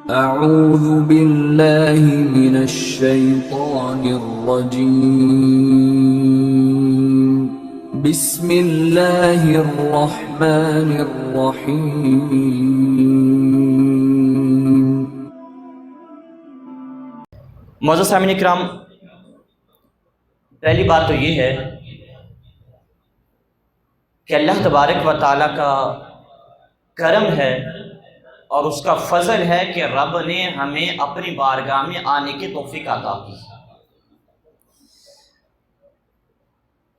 اعوذ باللہ من الشیطان الرجیم بسم اللہ الرحمن الرحیم۔ معزز سامعین اکرام، پہلی بات تو یہ ہے کہ اللہ تبارک و تعالیٰ کا کرم ہے اور اس کا فضل ہے کہ رب نے ہمیں اپنی بارگاہ میں آنے کی توفیق عطا کی،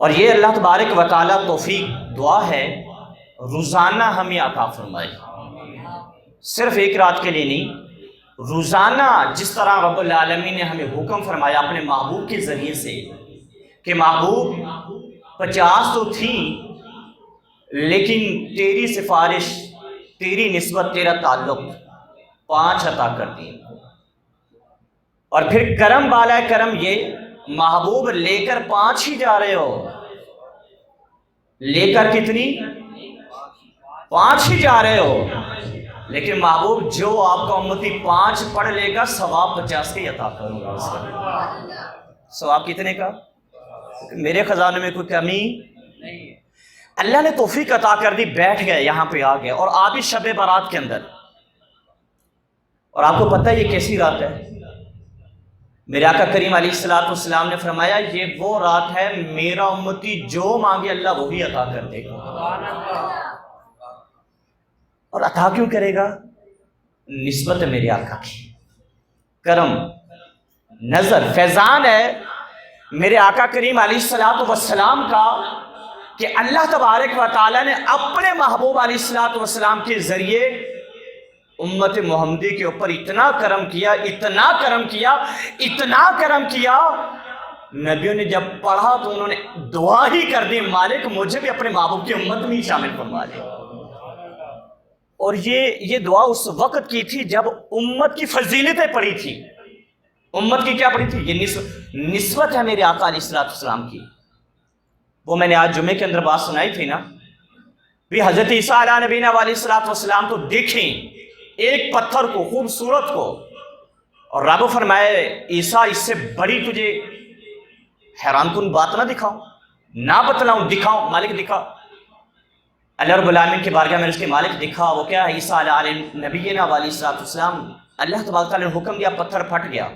اور یہ اللہ تبارک و تعالیٰ توفیق دعا ہے روزانہ ہمیں عطا فرمائے، صرف ایک رات کے لیے نہیں، روزانہ جس طرح رب العالمین نے ہمیں حکم فرمایا اپنے محبوب کے ذریعے سے کہ محبوب 50 تو تھی لیکن تیری سفارش، تیری نسبت، تیرا تعلق 5 عطا کر دی، اور پھر کرم بالا کرم یہ محبوب لے کر 5 ہی جا رہے ہو، لے کر کتنی؟ 5 ہی جا رہے ہو، لیکن محبوب جو آپ کا امتی 5 پڑھ لے گا ثواب 50 کے عطا کروں گا، اس کا ثواب کتنے کا؟ میرے خزانے میں کوئی کمی نہیں ہے۔ اللہ نے توفیق عطا کر دی، بیٹھ گئے، یہاں پہ آ گئے، اور آپ اس شب برات کے اندر، اور آپ کو پتہ ہے یہ کیسی رات ہے؟ میرے آقا کریم علیہ السلام نے فرمایا یہ وہ رات ہے میرا امتی جو مانگے اللہ وہی عطا کر دے گا، اور عطا کیوں کرے گا؟ نسبت ہے میرے آقا کی، کرم، نظر، فیضان ہے میرے آقا کریم علیہ السلام کا کہ اللہ تبارک و تعالیٰ نے اپنے محبوب علیہ السلام کے ذریعے امت محمدی کے اوپر اتنا کرم کیا، اتنا کرم کیا، اتنا کرم کیا، نبیوں نے جب پڑھا تو انہوں نے دعا ہی کر دی، مالک مجھے بھی اپنے محبوب کی امت میں شامل فرما دے۔ اور یہ دعا اس وقت کی تھی جب امت کی فضیلتیں پڑھی تھی۔ امت کی کیا پڑھی تھی؟ یہ نسبت ہے میرے آقا علیہ السلام کی۔ وہ میں نے آج جمعے کے اندر بات سنائی تھی نا، بھی حضرت عیسیٰ علیہ نبینا علیہ السلام تو دیکھیں ایک پتھر کو، خوبصورت کو، اور رب فرمائے عیسیٰ اس سے بڑی تجھے حیران کن بات نہ دکھاؤں، نہ بتلاؤں، دکھاؤں، مالک دکھا۔ اللہ رب العالمین کے بارگاہ میں اس کے مالک دکھا، وہ کیا ہے؟ عیسیٰ علیہ نبینا علیہ السلام۔ اللہ تبارک تعالیٰ نے حکم دیا، پتھر پھٹ گیا،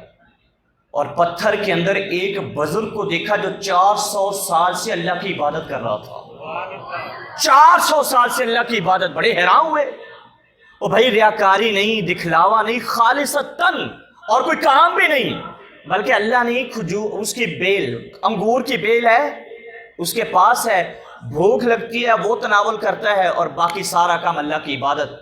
اور پتھر کے اندر ایک بزرگ کو دیکھا جو 400 سال سے اللہ کی عبادت کر رہا تھا، 400 سال سے اللہ کی عبادت۔ بڑے حیران ہوئے، وہ بھائی ریاکاری نہیں، دکھلاوا نہیں، خالصتاً، اور کوئی کام بھی نہیں، بلکہ اللہ نے اس کی بیل، انگور کی بیل ہے اس کے پاس ہے، بھوک لگتی ہے وہ تناول کرتا ہے، اور باقی سارا کام اللہ کی عبادت۔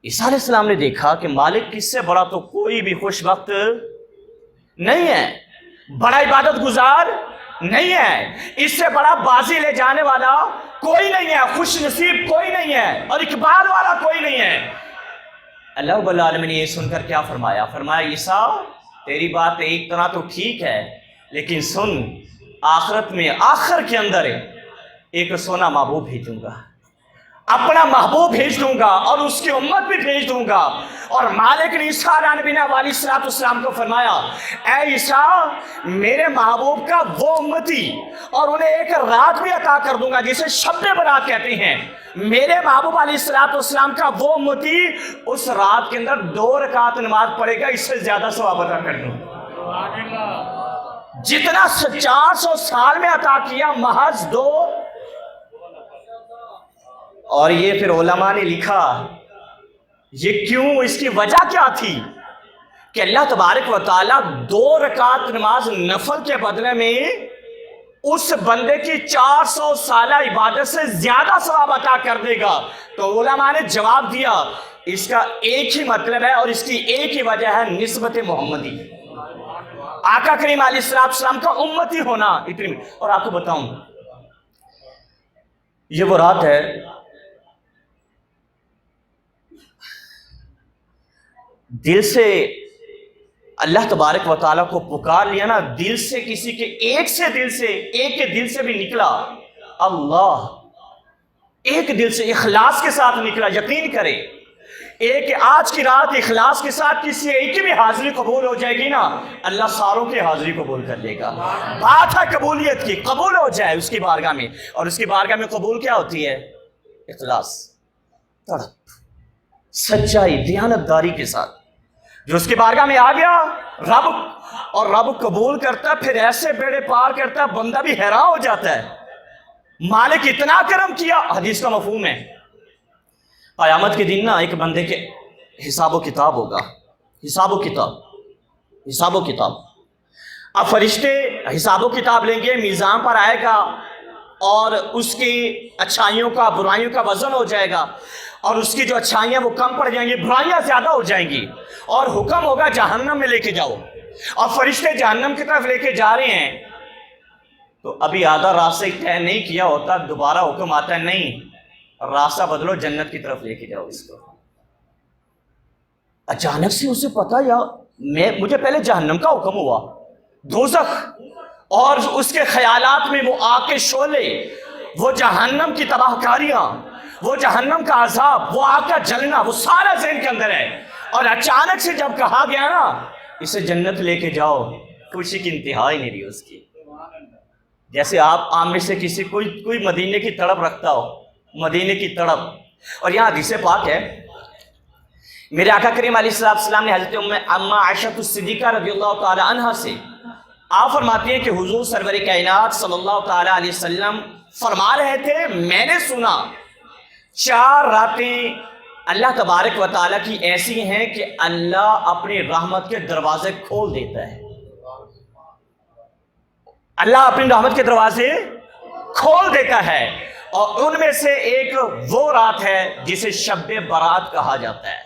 عیسیٰ علیہ السلام نے دیکھا کہ مالک کس سے بڑا تو کوئی بھی خوش وقت نہیں ہے، بڑا عبادت گزار نہیں ہے، اس سے بڑا بازی لے جانے والا کوئی نہیں ہے، خوش نصیب کوئی نہیں ہے، اور اقبال والا کوئی نہیں ہے۔ اللہ رب العالمین نے یہ سن کر کیا فرمایا؟ فرمایا عیسیٰ تیری بات ایک طرح تو ٹھیک ہے، لیکن سن، آخرت میں آخر کے اندر ایک سونا محبوب بھیجوں گا، اپنا محبوب بھیج دوں گا، اور اس کی امت بھی بھیج دوں گا۔ اور مالک نے عیسیٰ علیہ نبینا علیہ السلام کو فرمایا اے عیسیٰ میرے محبوب کا وہ امتی، اور انہیں ایک رات بھی عطا کر دوں گا جسے شب برات کہتے ہیں، میرے محبوب علیہ السلام کا وہ امتی اس رات کے اندر 2 رکعت نماز پڑھے گا، اس سے زیادہ ثواب عطا کر دوں گا۔ جتنا 400 سال میں عطا کیا، محض 2۔ اور یہ پھر علماء نے لکھا یہ کیوں، اس کی وجہ کیا تھی کہ اللہ تبارک و تعالیٰ 2 رکعت نماز نفل کے بدلے میں اس بندے کی 400 سالہ عبادت سے زیادہ ثواب عطا کر دے گا۔ تو علماء نے جواب دیا اس کا ایک ہی مطلب ہے، اور اس کی ایک ہی وجہ ہے نسبت محمدی، آقا کریم علیہ السلام کا امتی ہونا۔ اتنی، اور آپ کو بتاؤں یہ وہ رات ہے دل سے اللہ تبارک و تعالیٰ کو پکار لیا نا، دل سے کسی کے ایک کے دل سے بھی نکلا اللہ، ایک دل سے اخلاص کے ساتھ نکلا، یقین کرے ایک آج کی رات اخلاص کے ساتھ کسی ایک کی بھی حاضری قبول ہو جائے گی نا، اللہ ساروں کی حاضری قبول کر لے گا۔ بات ہے قبولیت کی، قبول ہو جائے اس کی بارگاہ میں، اور اس کی بارگاہ میں قبول کیا ہوتی ہے؟ اخلاص، تڑپ، سچائی، دیانتداری کے ساتھ۔ جو اس کی بارگاہ میں آ گیا رب، اور رب قبول کرتا ہے، پھر ایسے بیڑے پار کرتا ہے بندہ بھی حیران ہو جاتا ہے، مالک اتنا کرم کیا۔ حدیث کا مفہوم ہے قیامت کے دن نا ایک بندے کے حساب و کتاب ہوگا، حساب و کتاب۔ اب فرشتے حساب و کتاب لیں گے، میزان پر آئے گا اور اس کی اچھائیوں کا برائیوں کا وزن ہو جائے گا، اور اس کی جو اچھائیاں وہ کم پڑ جائیں گی، برائیاں زیادہ ہو جائیں گی، اور حکم ہوگا جہنم میں لے کے جاؤ۔ اور فرشتے جہنم کی طرف لے کے جا رہے ہیں، تو ابھی آدھا راستہ طے نہیں کیا ہوتا، دوبارہ حکم آتا ہے نہیں، راستہ بدلو، جنت کی طرف لے کے جاؤ اس کو۔ اچانک سے اسے پتا یا مجھے پہلے جہنم کا حکم ہوا، دوزخ اور اس کے خیالات میں وہ آگ کے شعلے، وہ جہنم کی تباہ کاریاں، وہ جہنم کا عذاب، وہ آگ کا جلنا، وہ سارا ذہن کے اندر ہے۔ اور اچانک سے جب کہا گیا نا اسے جنت لے کے جاؤ، خوشی کی انتہا ہی نہیں رہی اس کی۔ جیسے آپ میں سے کسی کوئی مدینے کی تڑپ رکھتا ہو، مدینے کی تڑپ۔ اور یہاں حدیث پاک ہے، میرے آقا کریم علیہ السلام نے حضرت اماں عائشہ الصدیقہ رضی اللہ تعالی عنہ سے آپ فرماتی ہیں کہ حضور سرور کائنات صلی اللہ تعالی علیہ وسلم فرما رہے تھے، میں نے سنا 4 راتیں اللہ تبارک و تعالیٰ کی ایسی ہیں کہ اللہ اپنی رحمت کے دروازے کھول دیتا ہے، اللہ اپنی رحمت کے دروازے کھول دیتا ہے، اور ان میں سے ایک وہ رات ہے جسے شب برات کہا جاتا ہے۔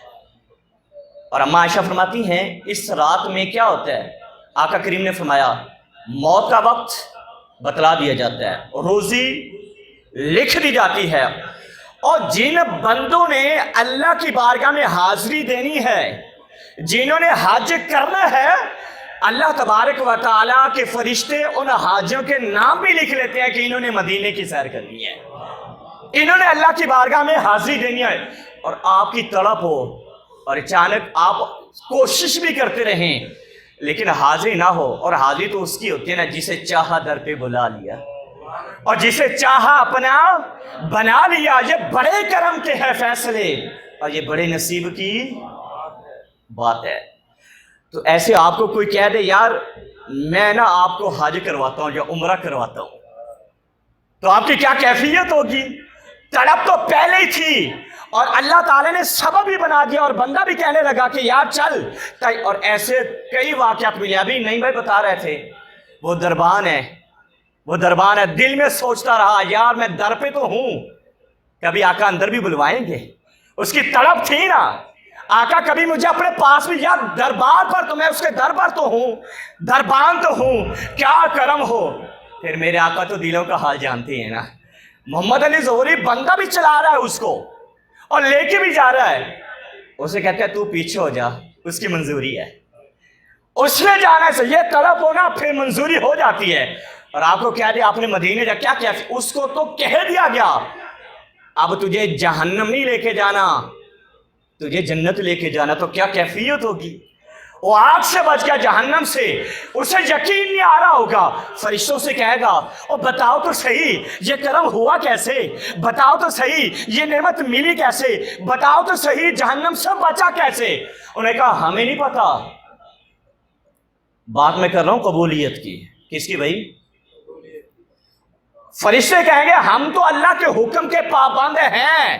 اور اماں عائشہ فرماتی ہیں اس رات میں کیا ہوتا ہے؟ آقا کریم نے فرمایا موت کا وقت بتلا دیا جاتا ہے، روزی لکھ دی جاتی ہے، اور جن بندوں نے اللہ کی بارگاہ میں حاضری دینی ہے، جنہوں نے حج کرنا ہے، اللہ تبارک و تعالیٰ کے فرشتے ان حاجیوں کے نام بھی لکھ لیتے ہیں کہ انہوں نے مدینے کی سیر کرنی ہے، انہوں نے اللہ کی بارگاہ میں حاضری دینی ہے۔ اور آپ کی تڑپ ہو اور اچانک آپ کوشش بھی کرتے رہیں لیکن حاضری نہ ہو، اور حاضری تو اس کی ہوتی ہے نا جسے چاہا در پہ بلا لیا، اور جسے چاہا اپنا بنا لیا۔ یہ بڑے کرم کے ہے فیصلے، اور یہ بڑے نصیب کی بات ہے۔ تو ایسے آپ کو کوئی کہہ دے یار میں نا آپ کو حج کرواتا ہوں یا عمرہ کرواتا ہوں، تو آپ کی کیا کیفیت ہوگی؟ تڑپ تو پہلے ہی تھی، اور اللہ تعالیٰ نے سبب بھی بنا دیا، اور بندہ بھی کہنے لگا کہ یار چل۔ اور ایسے کئی واقعات ملے، ابھی نہیں بھائی بتا رہے تھے، وہ دربان ہے، دل میں سوچتا رہا یار میں در پہ تو ہوں، کبھی آقا اندر بھی بلوائیں گے، اس کی تڑپ تھی نا، آقا کبھی مجھے اپنے پاس بھی، یار دربار پر تو میں اس کے در پر تو ہوں، دربان تو ہوں، کیا کرم ہو۔ پھر میرے آقا تو دلوں کا حال جانتے ہیں نا، محمد علی ظہوری بندہ بھی چلا رہا ہے اس کو اور لے کے بھی جا رہا ہے، اسے کہتا ہے تو پیچھے ہو جا، اس کی منظوری ہے، اس نے جانا ہے، یہ طرف ہونا پھر منظوری ہو جاتی ہے۔ اور آپ کو کہہ دیا آپ نے مدینے جا، کیا کیا اس کو تو کہہ دیا گیا اب تجھے جہنم نہیں لے کے جانا، تجھے جنت لے کے جانا، تو کیا کیفیت ہوگی؟ وہ آگ سے بچ گیا، جہنم سے، اسے یقین نہیں آ رہا ہوگا، فرشتوں سے کہے گا اور بتاؤ تو صحیح یہ کرم ہوا کیسے، بتاؤ تو صحیح یہ نعمت ملی کیسے، بتاؤ تو صحیح جہنم سے بچا کیسے۔ انہوں نے کہا ہمیں نہیں پتا۔ بات میں کر رہا ہوں قبولیت کی، کس کی بھائی؟ فرشتے کہیں گے ہم تو اللہ کے حکم کے پابند ہیں،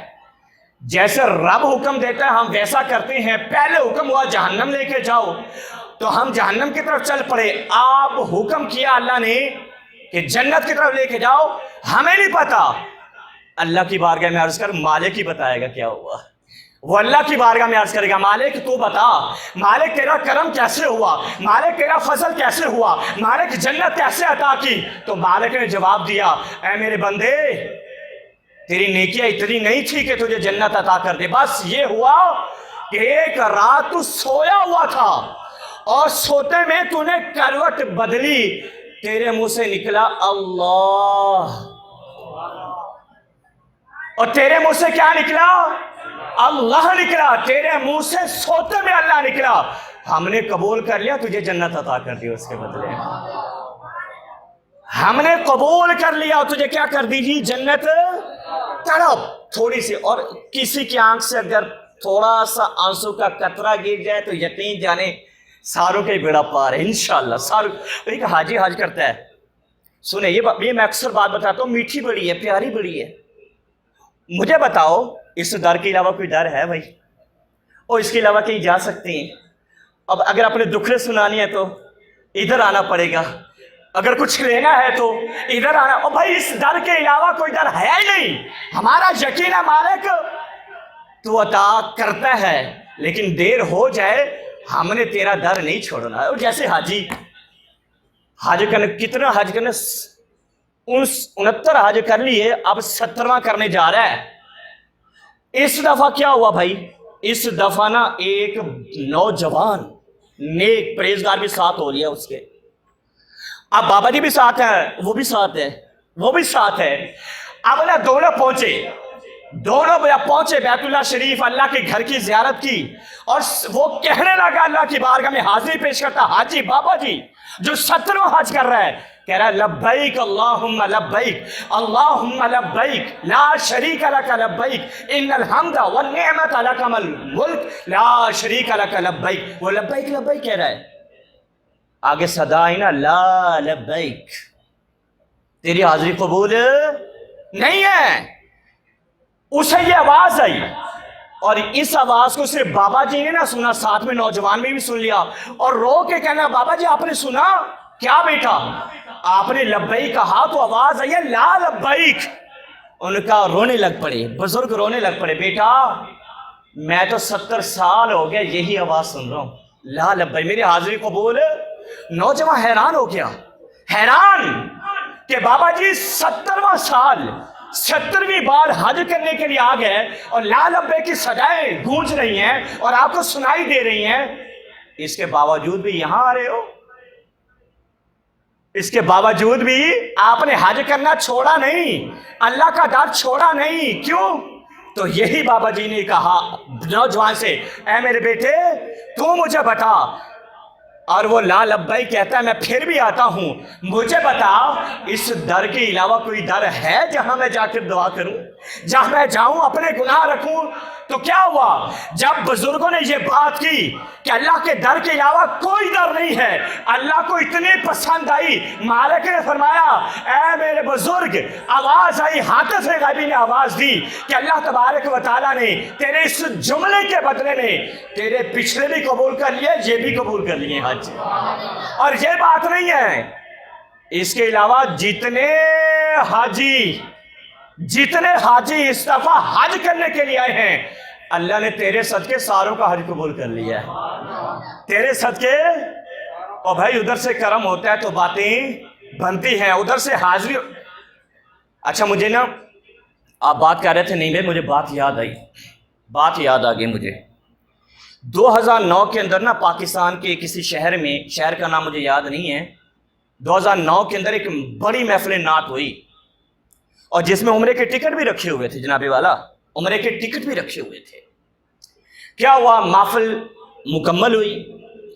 جیسے رب حکم دیتا ہے ہم ویسا کرتے ہیں، پہلے حکم ہوا جہنم لے کے جاؤ تو ہم جہنم کی طرف چل پڑے، آپ حکم کیا اللہ نے کہ جنت کی طرف لے کے جاؤ، ہمیں نہیں پتا۔ اللہ کی بارگاہ میں عرض کر، مالک ہی بتائے گا کیا ہوا، وہ اللہ کی بارگاہ میں عرض کرے گا مالک تو بتا، مالک تیرا کرم کیسے ہوا، مالک تیرا فضل کیسے ہوا، مالک جنت کیسے عطا کی؟ تو مالک نے جواب دیا اے میرے بندے تیری نیکیاں اتنی نہیں تھی کہ تجھے جنت عطا کر دے، بس یہ ہوا کہ ایک رات تو سویا ہوا تھا اور سوتے میں تو نے کروٹ بدلی، تیرے منہ سے نکلا اللہ، اور تیرے منہ سے کیا نکلا؟ اللہ نکلا، تیرے منہ سے سوتے میں اللہ نکلا، ہم نے قبول کر لیا، تجھے جنت عطا کر دی اس کے بدلے، ہم نے قبول کر لیا، تجھے کیا کر دی جی؟ جنت۔ تڑپ تھوڑی سی، اور کسی کی آنکھ سے اگر تھوڑا سا آنسو کا قطرہ گر جائے تو یقین جانے ساروں کے بیڑا پار ہے انشاءاللہ۔ ساروں، ایک حاجی حج کرتا ہے، سنیں یہ میں اکثر بات بتاتا ہوں، میٹھی بڑی ہے، پیاری بڑی ہے، مجھے بتاؤ اس در کے علاوہ کوئی در ہے بھائی؟ اور اس کے علاوہ کہیں جا سکتے ہیں؟ اب اگر اپنے دکھڑے سنانی ہے تو ادھر آنا پڑے گا، اگر کچھ لینا ہے تو ادھر آنا، اور بھائی اس در کے علاوہ کوئی در ہے ہی نہیں۔ ہمارا یقین ہے مالک تو عطا کرتا ہے، لیکن دیر ہو جائے ہم نے تیرا در نہیں چھوڑنا ہے۔ اور جیسے حاجی حج کرنے، کتنا حج کرنے، 69 حج کر لیے، اب 70واں کرنے جا رہا ہے۔ اس دفعہ کیا ہوا بھائی؟ اس دفعہ نا ایک نوجوان نیک پرہیزگار بھی ساتھ ہو لیا اس کے، اب بابا جی بھی ساتھ ہیں، وہ بھی ساتھ ہے، وہ بھی ساتھ ہے، اب نا دونوں پہنچے بیت اللہ شریف، اللہ کے گھر کی زیارت کی، اور وہ کہنے لگا اللہ کی بارگاہ میں حاضری پیش کرتا، حاجی بابا جی جو 70واں حج کر رہا ہے، کہہ رہا ہے لبیک اللہم لبیک اللہم لبیک لا شریک لک لبیک ان الحمد والنعمت لک والملک لا شریک لک لبیک، وہ لبیک لبیک کہہ رہا ہے، آگے صدا آئی نا لا لبیک، تیری حاضری قبول نہیں ہے۔ اسے یہ آواز آئی، اور اس آواز کو صرف بابا جی نے نہ سنا، ساتھ میں نوجوان بھی سن لیا، اور رو کے کہنا بابا جی آپ نے سنا کیا بیٹا؟ آپ نے لبیک کہا تو آواز آئی ہے لا لبیک۔ ان کا رونے لگ پڑے، بزرگ رونے لگ پڑے، بیٹا میں تو 70 سال ہو گیا یہی آواز سن رہا ہوں، لا لبیک، میری حاضری قبول۔ نوجوان حیران ہو گیا، حیران کہ بابا جی 70واں سال 70ویں بار حج کرنے کے لیے آ گئے، اور لا لبیک کی صدائیں گونج رہی ہیں اور آپ کو سنائی دے رہی ہیں، اس کے باوجود بھی یہاں آ رہے ہو، اس کے باوجود بھی آپ نے حج کرنا چھوڑا نہیں، اللہ کا ڈر چھوڑا نہیں، کیوں؟ تو یہی بابا جی نے کہا نوجوان سے، اے میرے بیٹے تو مجھے بتا، اور وہ لا لبیک کہتا ہے میں پھر بھی آتا ہوں، مجھے بتا اس در کے علاوہ کوئی در ہے جہاں میں جا کر دعا کروں، جہاں میں جاؤں اپنے گناہ رکھوں؟ تو کیا ہوا جب بزرگوں نے یہ بات کی کہ اللہ کے در کے علاوہ کوئی در نہیں ہے، اللہ کو اتنی پسند آئی، مالک نے فرمایا اے میرے بزرگ، آواز آئی، حاتف غیبی نے آواز دی کہ اللہ تبارک و تعالیٰ نے تیرے اس جملے کے بدلے میں تیرے پچھلے بھی قبول کر لیے، یہ بھی قبول کر لیے حج۔ اور یہ بات نہیں ہے، اس کے علاوہ جتنے حاجی اس دفعہ حج کرنے کے لیے آئے ہیں، اللہ نے تیرے صدقے ساروں کا حج قبول کر لیا ہے، تیرے صدقے۔ اور بھائی ادھر سے کرم ہوتا ہے تو باتیں بنتی ہیں، ادھر سے حاضری۔ اچھا مجھے نا آپ بات کر رہے تھے، نہیں بھائی مجھے بات یاد آ گئی مجھے 2009 کے اندر نا پاکستان کے کسی شہر میں، شہر کا نام مجھے یاد نہیں ہے، 2009 کے اندر ایک بڑی محفل نعت ہوئی، اور جس میں عمرے کے ٹکٹ بھی رکھے ہوئے تھے، جناب والا عمرے کے ٹکٹ بھی رکھے ہوئے تھے۔ کیا ہوا، محفل مکمل ہوئی،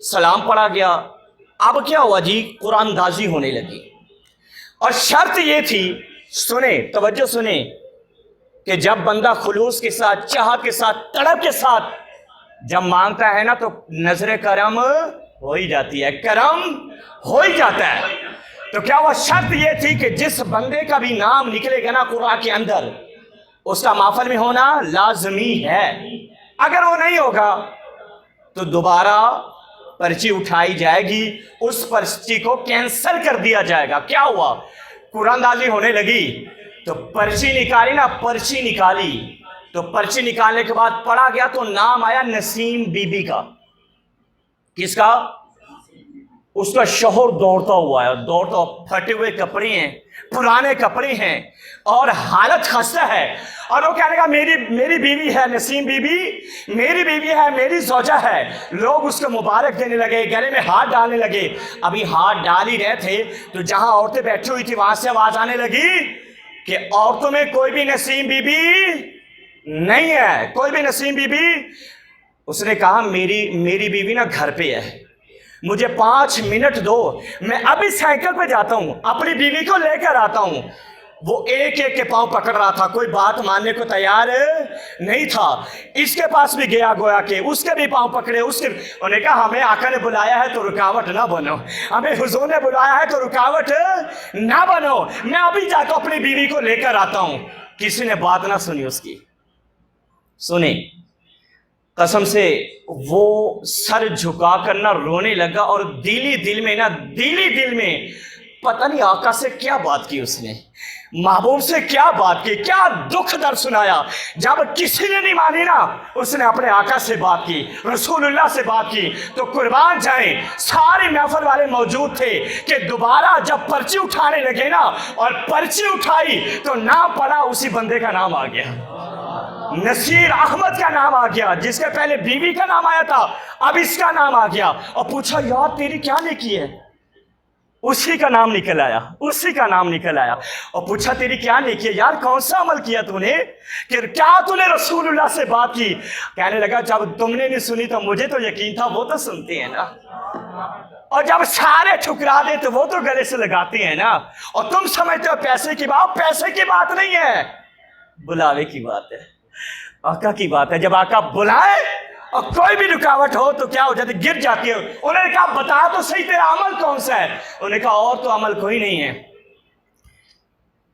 سلام پڑھا گیا، اب کیا ہوا جی، قرآن اندازی ہونے لگی، اور شرط یہ تھی، سنیں توجہ سنیں، کہ جب بندہ خلوص کے ساتھ، چاہت کے ساتھ، تڑپ کے ساتھ جب مانگتا ہے نا تو نظر کرم ہو ہی جاتی ہے، کرم ہو ہی جاتا ہے۔ تو کیا وہ شرط یہ تھی کہ جس بندے کا بھی نام نکلے گا نا قرآن کے اندر، اس کا محفل میں ہونا لازمی ہے، اگر وہ نہیں ہوگا تو دوبارہ پرچی اٹھائی جائے گی، اس پرچی کو کینسل کر دیا جائے گا۔ کیا ہوا، قرآن اندازی ہونے لگی تو پرچی نکالی تو پرچی نکالنے کے بعد پڑھا گیا تو نام آیا نسیم بی بی کا۔ کس کا؟ اس کا شوہر دوڑتا ہوا ہے، پھٹے ہوئے کپڑے ہیں، پرانے کپڑے ہیں، اور حالت خستہ ہے، اور وہ کہنے لگا میری بیوی ہے نسیم بی بی، میری بیوی ہے، میری زوجہ ہے۔ لوگ اس کو مبارک دینے لگے، گلے میں ہاتھ ڈالنے لگے۔ ابھی ہاتھ ڈال ہی رہے تھے تو جہاں عورتیں بیٹھی ہوئی تھی وہاں سے آواز آنے لگی کہ عورتوں میں کوئی بھی نسیم بی بی نہیں ہے کوئی بھی نسیم بی بی. اس نے کہا میری بیوی نا گھر پہ ہے, مجھے 5 منٹ دو, میں ابھی سائیکل پہ جاتا ہوں, اپنی بیوی کو لے کر آتا ہوں. وہ ایک ایک کے پاؤں پکڑ رہا تھا, کوئی بات ماننے کو تیار نہیں تھا. اس کے پاس بھی گیا گویا کہ اس کے بھی پاؤں پکڑے, انہوں نے کہا ہمیں آقا نے بلایا ہے تو رکاوٹ نہ بنو, ہمیں حضور نے بلایا ہے تو رکاوٹ نہ بنو, میں ابھی جا کے اپنی بیوی کو لے کر آتا ہوں. کسی نے بات نہ سنی اس کی. سنیں قسم سے وہ سر جھکا کر نہ رونے لگا, اور دل میں پتہ نہیں آقا سے کیا بات کی اس نے, محبوب سے کیا بات کی, کیا دکھ درد سنایا. جب کسی نے نہیں مانی نا, اس نے اپنے آقا سے بات کی, رسول اللہ سے بات کی. تو قربان جائیں سارے محفل والے موجود تھے کہ دوبارہ جب پرچی اٹھانے لگے نا, اور پرچی اٹھائی تو نام پڑا, اسی بندے کا نام آ گیا, نصیر احمد کا نام آ گیا. جس کے پہلے بیوی کا نام آیا تھا, اب اس کا نام آ گیا. اور پوچھا یار تیری کیا نیکی ہے, اسی کا نام نکل آیا. اور پوچھا تیری کیا نیکی ہے یار, کون سا عمل کیا تو نے, کہ کیا تو نے رسول اللہ سے بات کی. کہنے لگا جب تم نے نہیں سنی تو مجھے تو یقین تھا وہ تو سنتے ہیں نا, اور جب سارے ٹھکرا دے تو وہ تو گلے سے لگاتے ہیں نا. اور تم سمجھتے ہو پیسے کی بات نہیں ہے, بلاوے کی بات ہے, آقا کی بات ہے. جب آقا بلائے اور کوئی بھی رکاوٹ ہو تو کیا ہو جاتی, گر جاتی ہے. انہوں نے کہا بتا تو صحیح تیرا عمل کون سا ہے. انہوں نے کہا اور تو عمل کوئی نہیں ہے.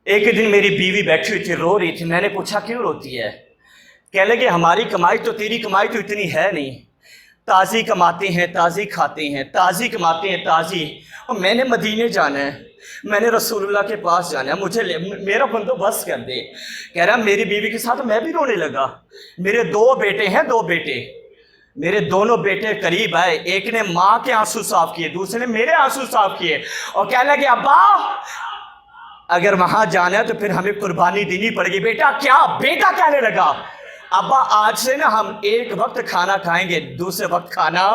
ایک دن میری بیوی بیٹھی ہوئی تھی, رو رہی تھی. میں نے پوچھا کیوں روتی ہے. کہنے لگے ہماری کمائی تو تیری کمائی تو اتنی ہے نہیں, تازی کماتے ہیں تازی کھاتے ہیں, تازی کماتے ہیں تازی, اور میں نے مدینے جانا ہے, میں نے رسول اللہ کے پاس جانا ہے, مجھے میرا بندوبست کر دے. کہہ رہا میری بیوی کے ساتھ میں بھی رونے لگا. میرے 2 بیٹے ہیں, 2 بیٹے, میرے دونوں بیٹے قریب آئے, ایک نے ماں کے آنسو صاف کیے, دوسرے نے میرے آنسو صاف کیے, اور کہنے لگے ابا اگر وہاں جانا ہے تو پھر ہمیں قربانی دینی پڑے گی. بیٹا کہنے لگا ابا آج سے نا ہم ایک وقت کھانا کھائیں گے, دوسرے وقت کھانا.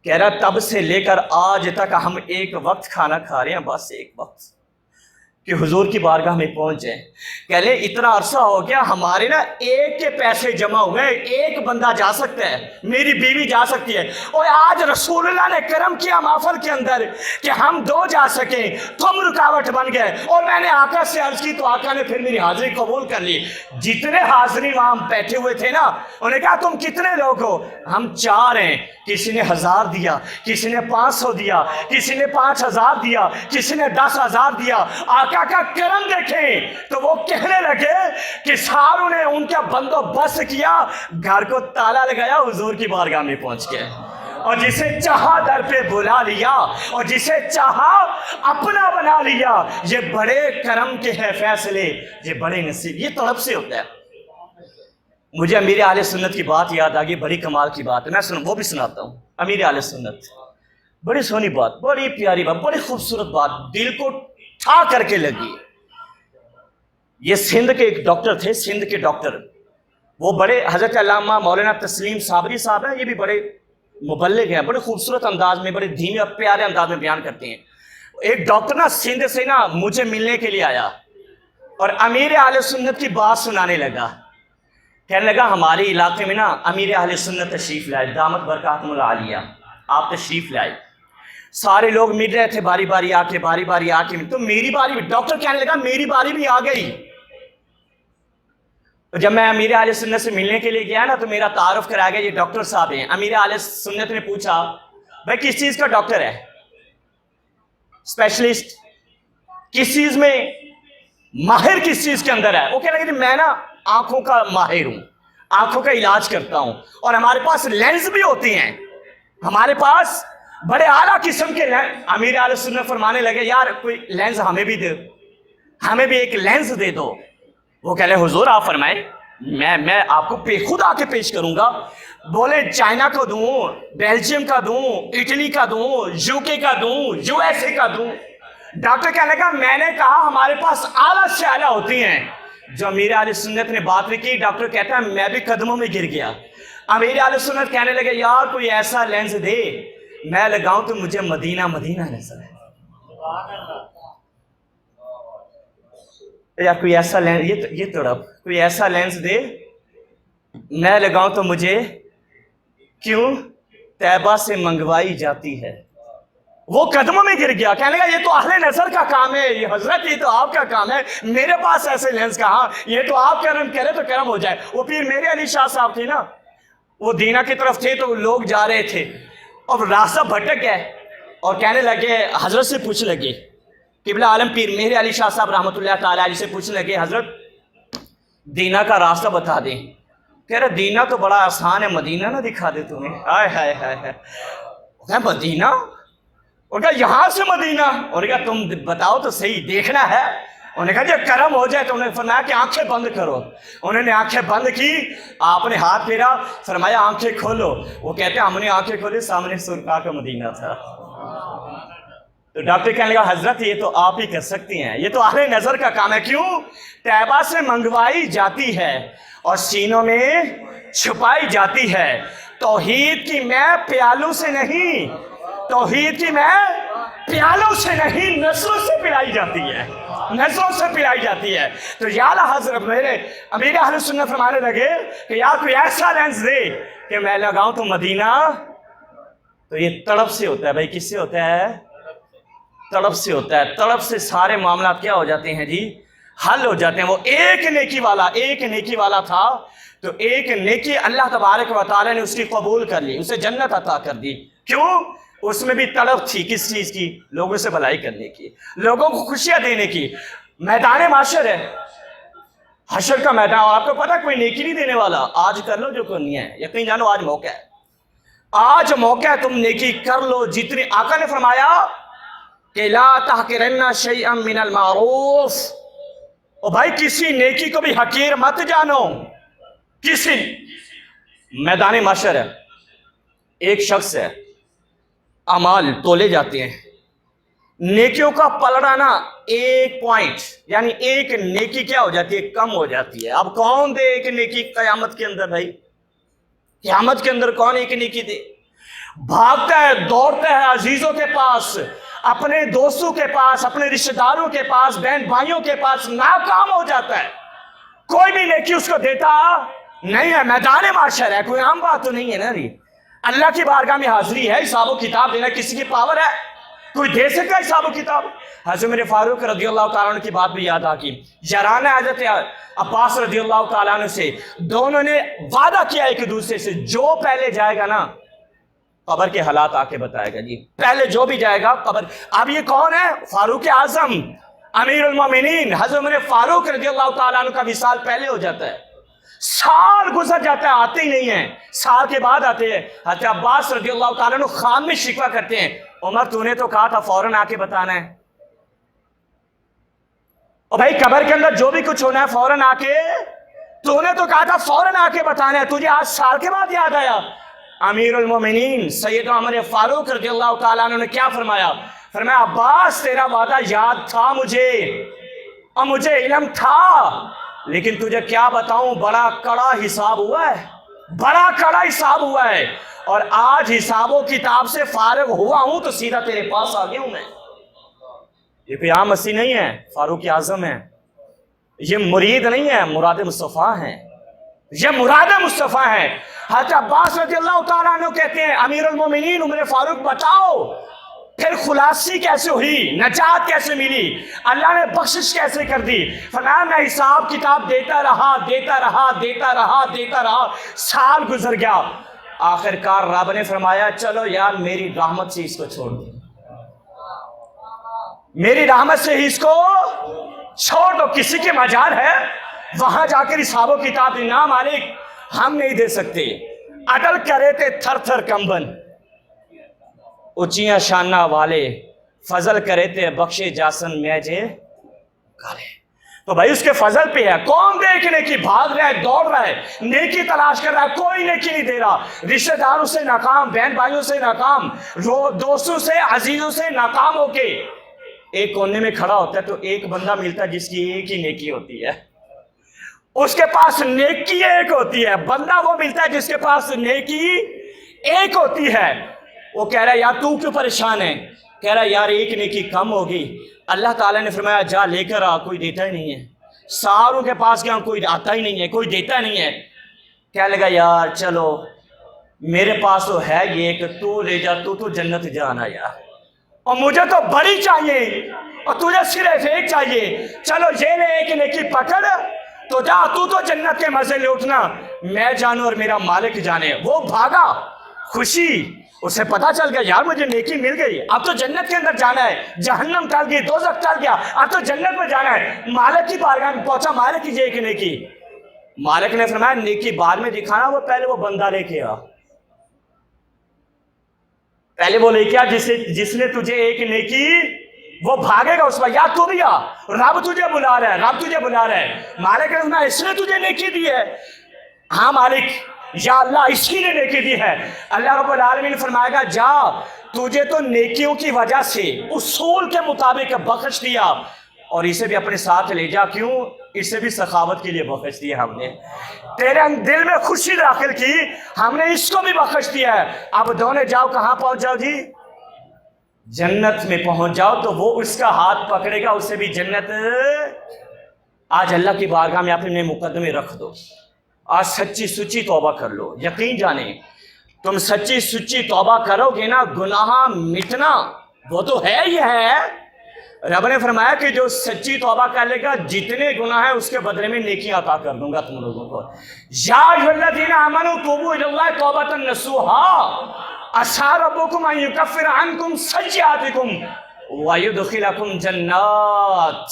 کہہ رہا تب سے لے کر آج تک ہم ایک وقت کھانا کھا رہے ہیں, بس ایک وقت, کہ حضور کی بارگاہ میں پہنچ جائیں. کہہ لیں اتنا عرصہ ہو گیا ہمارے نا ایک کے پیسے جمع ہوئے, ایک بندہ جا سکتا ہے, میری بیوی جا سکتی ہے, اور آج رسول اللہ نے کرم کیا محفل کے اندر کہ ہم 2 جا سکیں, تم رکاوٹ بن گئے. اور میں نے آقا سے عرض کی تو آقا نے پھر میری حاضری قبول کر لی. جتنے حاضری وہاں بیٹھے ہوئے تھے نا, انہوں نے کہا تم کتنے لوگ ہو. ہم 4 ہیں. کسی نے 1000 دیا, کسی نے 500 دیا, کسی نے 5000 دیا, کسی نے 10,000 دیا. آقا کا کرم دیکھیں تو وہ کہنے لگے کہ ساروں نے ان کا بندوبست کیا, گھر کو تالا لگایا, حضور کی بارگاہ میں پہنچ گئے, اور جسے چاہا در پہ بلا لیا, اور جسے چاہا اپنا بنا لیا. یہ بڑے کرم کے ہیں فیصلے, یہ بڑے نصیب, یہ طلب سے ہوتا ہے. مجھے امیر اہل سنت کی بات یاد آ گئی, بڑی کمال کی بات ہے, میں وہ بھی سناتا ہوں. امیر اہل سنت بڑی سونی بات, بڑی پیاری بات, بڑی خوبصورت بات, دل کو ٹھا کر کے لگی. یہ سندھ کے ایک ڈاکٹر تھے, سندھ کے ڈاکٹر, وہ بڑے حضرت علامہ مولانا تسلیم صابری صاحب ہیں, یہ بھی بڑے مبلغ ہیں, بڑے خوبصورت انداز میں, بڑے دھیمے اور پیارے انداز میں بیان کرتے ہیں. ایک ڈاکٹر نا سندھ سے نا مجھے ملنے کے لیے آیا, اور امیر اہل سنت کی بات سنانے لگا. کہنے لگا ہمارے علاقے میں نا امیر اہل سنت تشریف لائے, دامت برکاتہم العالیہ, آپ تشریف لائے. سارے لوگ مل رہے تھے باری باری آ کے, تو میری باری, ڈاکٹر کہنے لگا میری باری بھی آ گئی. جب میں امیر اہل سنت سے ملنے کے لیے گیا نا تو میرا تعارف کرایا گیا, یہ ڈاکٹر صاحب ہیں. امیر اہل سنت نے پوچھا بھائی کس چیز کا ڈاکٹر ہے, اسپیشلسٹ کس چیز میں, ماہر کس چیز کے اندر ہے. وہ کہنے لگے میں نا آنکھوں کا ماہر ہوں, آنکھوں کا علاج کرتا ہوں, اور ہمارے پاس لینز بھی ہوتے ہیں, ہمارے پاس بڑے اعلیٰ قسم کے لینز. امیر اہل سنت فرمانے لگے یار کوئی لینز ہمیں بھی دے, ہمیں بھی ایک لینز دے دو. وہ کہہ رہے حضور آپ فرمائیں, میں آپ کو خود آ کے پیش کروں گا. بولے چائنا کو دوں, بیلجیم کا دوں, اٹلی کا دوں, UK کا دوں, USA کا دوں. ڈاکٹر کہنے لگا میں نے کہا ہمارے پاس اعلیٰ سے اعلیٰ ہوتی ہیں. جو امیر اہل سنت نے بات بھی کی, ڈاکٹر کہتا ہے میں بھی قدموں میں گر گیا. امیر اہل سنت کہنے لگے یار کوئی ایسا لینز دے میں لگاؤں تو مجھے مدینہ نظر ہے. یار کوئی ایسا لینس، یہ تڑپ، کوئی ایسا لینس دے میں لگاؤں تو مجھے کیوں طیبہ سے منگوائی جاتی ہے۔ وہ قدموں میں گر گیا، کہنے لگا یہ تو اہل نظر کا کام ہے، یہ حضرت یہ تو آپ کا کام ہے، میرے پاس ایسے لینس کہاں، یہ تو آپ کرم کرے تو کرم ہو جائے۔ وہ پیر میرے علی شاہ صاحب تھے نا، وہ دینہ کی طرف تھے تو لوگ جا رہے تھے اور راستہ بھٹک گئے اور کہنے لگے، حضرت سے پوچھ لگے، قبلہ عالم پیر میرے علی شاہ صاحب رحمۃ اللہ تعالیٰ علیہ سے پوچھنے لگے، حضرت دینہ کا راستہ بتا دیں۔ کہہ رہے دینہ تو بڑا آسان ہے، مدینہ نہ دکھا دے تمہیں؟ ہائے ہائے ہائے ہائے، کہا مدینہ؟ انہوں نے کہا یہاں سے مدینہ؟ انہوں نے کہا تم بتاؤ تو صحیح، دیکھنا ہے۔ انہوں نے کہا جب کرم ہو جائے تو انہوں نے فرمایا کہ آنکھیں بند کرو۔ انہوں نے آنکھیں بند کی، آپ نے ہاتھ پھیرا، فرمایا آنکھیں کھولو۔ وہ کہتے ہیں ہم نے آنکھیں کھولی، سامنے سرکار کا مدینہ تھا۔ تو ڈاکٹر کہنے لگا حضرت یہ تو آپ ہی کر سکتی ہیں، یہ تو اہل نظر کا کام ہے۔ کیوں؟ طیبہ سے منگوائی جاتی ہے اور سینوں میں چھپائی جاتی ہے۔ توحید کی میں پیالوں سے نہیں، توحید کی میں پیالوں سے نہیں، نظروں سے پلائی جاتی ہے، نظروں سے پلائی جاتی ہے۔ تو یا حضرت میرے امیر اہل سنت فرمانے لگے کہ یا کوئی ایسا لینس دے کہ میں لگاؤں تو مدینہ۔ تو یہ تڑپ سے ہوتا ہے بھائی، کس سے ہوتا ہے؟ تڑپ سے ہوتا ہے۔ تڑپ سے سارے معاملات کیا ہو جاتے ہیں جی؟ حل ہو جاتے ہیں۔ وہ ایک نیکی والا تھا تو ایک نیکی اللہ تبارک و تعالیٰ نے اس کی قبول کر لی، اسے جنت عطا کر دی۔ کیوں؟ اس میں بھی تڑپ تھی، کس چیز کی؟ لوگوں سے بھلائی کرنے کی، لوگوں کو خوشیاں دینے کی۔ میدان محشر ہے، حشر کا میدان، اور آپ کو پتا کوئی نیکی نہیں دینے والا۔ آج کر لو جو کرنی ہے، یقین جانو آج موقع ہے، آج موقع ہے، تم نیکی کر لو جتنی۔ آقا نے فرمایا کہ لا تحقرن شیئا من المعروف، اور بھائی کسی نیکی کو بھی حقیر مت جانو، کسی۔ میدان محشر ہے، ایک شخص ہے، اعمال تولے جاتے ہیں، نیکیوں کا پلڑا نا ایک پوائنٹ، یعنی ایک نیکی کیا ہو جاتی ہے؟ کم ہو جاتی ہے۔ اب کون دے ایک نیکی قیامت کے اندر؟ بھائی قیامت کے اندر کون ایک نیکی دے؟ بھاگتا ہے، دوڑتا ہے عزیزوں کے پاس، اپنے دوستوں کے پاس، اپنے رشتہ داروں کے پاس، بہن بھائیوں کے پاس، ناکام ہو جاتا ہے، کوئی بھی نیکی اس کو دیتا نہیں ہے۔ میدان محشر ہے، کوئی عام بات تو نہیں ہے نا جی۔ اللہ کی بارگاہ میں حاضری ہے، حساب و کتاب دینا کسی کی پاور ہے؟ کوئی دے سکتا ہے حساب و کتاب؟ حضرت میرے فاروق رضی اللہ تعالیٰ عنہ کی بات بھی یاد آ کی، جرانہ حضرت عباس رضی اللہ تعالیٰ عنہ سے دونوں نے وعدہ کیا ایک دوسرے سے، جو پہلے جائے گا نا قبر کے حالات آ کے بتائے گا جی، پہلے جو بھی جائے گا قبر۔ اب یہ کون ہے؟ فاروق اعظم امیر المومنین حضرت میرے فاروق رضی اللہ تعالیٰ عنہ کا وصال پہلے ہو جاتا ہے، سال گزر جاتا ہے، آتے ہی نہیں ہیں، سال کے بعد آتے ہیں۔ حضرت عباس رضی اللہ تعالیٰ عنہ خام میں شکوہ کرتے ہیں، عمر تو نے تو کہا تھا فوراً آ کے بتانا ہے، اور بھائی قبر کے اندر جو بھی کچھ ہونا ہے فوراً آ کے، تو نے تو کہا تھا فوراً آ کے بتانا ہے، تجھے آج سال کے بعد یاد آیا؟ امیر المومنین سید عمر فاروق رضی اللہ تعالیٰ عنہ نے کیا فرمایا؟ فرمایا عباس تیرا وعدہ یاد تھا مجھے، اور مجھے علم تھا، لیکن تجھے کیا بتاؤں، بڑا کڑا حساب ہوا ہے، بڑا کڑا حساب ہوا ہے، اور آج حساب و کتاب سے فارغ ہوا ہوں تو سیدھا تیرے پاس آ گیا ہوں میں۔ یہ کوئی عام مسیح نہیں ہے، فاروق اعظم ہے، یہ مرید نہیں ہے، مراد مصطفیٰ ہیں، یہ مراد مصطفیٰ ہیں۔ حضرت عباس رضی اللہ تعالیٰ عنہ کہتے ہیں امیر المومنین عمر فاروق بتاؤ پھر خلاصی کیسے ہوئی، نجات کیسے ملی، اللہ نے بخشش کیسے کر دی؟ فرمایا میں حساب کتاب دیتا رہا، سال گزر گیا، آخر کار رب نے فرمایا چلو یار میری رحمت سے اس کو چھوڑ دو، میری رحمت سے ہی اس کو چھوڑ دو۔ کسی کے مجال ہے وہاں جا کر حساب و کتاب دینا؟ مالک ہم نہیں دے سکتے۔ اٹل کرے تھے تھر تھر کمبن، اونچیاں شانہ والے فضل کرے تھے بخشے جاسن میجے کالے۔ تو بھائی اس کے فضل پہ ہے، کون دیکھنے کی بھاگ رہا ہے، دوڑ رہا ہے، نیکی تلاش کر رہا ہے، کوئی نیکی نہیں دے رہا، رشتہ داروں سے ناکام، بہن بھائیوں سے ناکام، دوستوں سے عزیزوں سے ناکام ہو کے ایک کونے میں کھڑا ہوتا ہے تو ایک بندہ ملتا ہے جس کی ایک ہی نیکی ہوتی ہے، اس کے پاس نیکی ایک ہوتی ہے، بندہ وہ ملتا ہے جس کے پاس نیکی ایک ہوتی ہے۔ وہ کہہ رہا ہے یار تو کیوں پریشان ہے؟ کہہ رہا ہے یار ایک نیکی کم ہوگی۔ اللہ تعالیٰ نے فرمایا جا لے کر آ، کوئی دیتا ہی نہیں ہے۔ ساروں کے پاس گیا کوئی آتا ہی نہیں ہے, کوئی دیتا نہیں ہے. کہنے لگا یار چلو میرے پاس تو ہے یہ کہ تو لے جا, تو جنت جانا یار, اور مجھے تو بڑی چاہیے اور تجھے صرف ایک چاہیے. چلو یہ لے ایک نیکی پکڑ تو جا, تو جنت کے مزے لے اٹھنا, میں جانوں اور میرا مالک جانے. وہ بھاگا خوشی, اسے پتا چل گیا یار مجھے نیکی مل گئی, اب تو جنت کے اندر جانا ہے, جہنم ٹل گئی, دوزخ ٹل گیا, اب تو جنت میں جانا ہے. مالک کی بارگاہ میں پہنچا, مالک کیجیے ایک نیکی. مالک نے فرمایا نیکی بعد میں دکھانا, وہ پہلے وہ بندہ لے کے آ, پہلے وہ لے کے آ جس نے تجھے ایک نیکی, وہ بھاگے گا اس پر. یا تو بھی آ, رب تجھے بلا رہا ہے, رب تجھے بلا رہا ہے. مالک نے فرمایا اس نے تجھے نیکی دی ہے, ہاں مالک یا اللہ اس کی نے نیکی دی ہے. اللہ رب العالمین نے فرمائے گا جا, تجھے تو نیکیوں کی وجہ سے اصول کے مطابق بخش دیا, اور اسے بھی اپنے ساتھ لے جا. کیوں؟ اسے بھی سخاوت کے لیے بخش دیا ہم نے, تیرے دل میں خوشی داخل کی, ہم نے اس کو بھی بخش دیا ہے. اب دونوں جاؤ, کہاں پہنچ جاؤ جی؟ جنت میں پہنچ جاؤ. تو وہ اس کا ہاتھ پکڑے گا, اسے بھی جنت. آج اللہ کی بارگاہ میں اپنے مقدمے رکھ دو, آج سچی سچی توبہ کر لو. یقین جانیں تم سچی سچی توبہ کرو گے نا, گناہ مٹنا وہ تو ہے ہی ہے. رب نے فرمایا کہ جو سچی توبہ کر لے گا, جتنے گناہ ہیں اس کے بدلے میں نیکیاں عطا کر دوں گا تم لوگوں کو. یا ایھا الذین آمنوا توبوا الی اللہ توبۃ نصوحا عسیٰ ربکم ان یکفر عنکم سیئاتکم ویدخلکم جنات.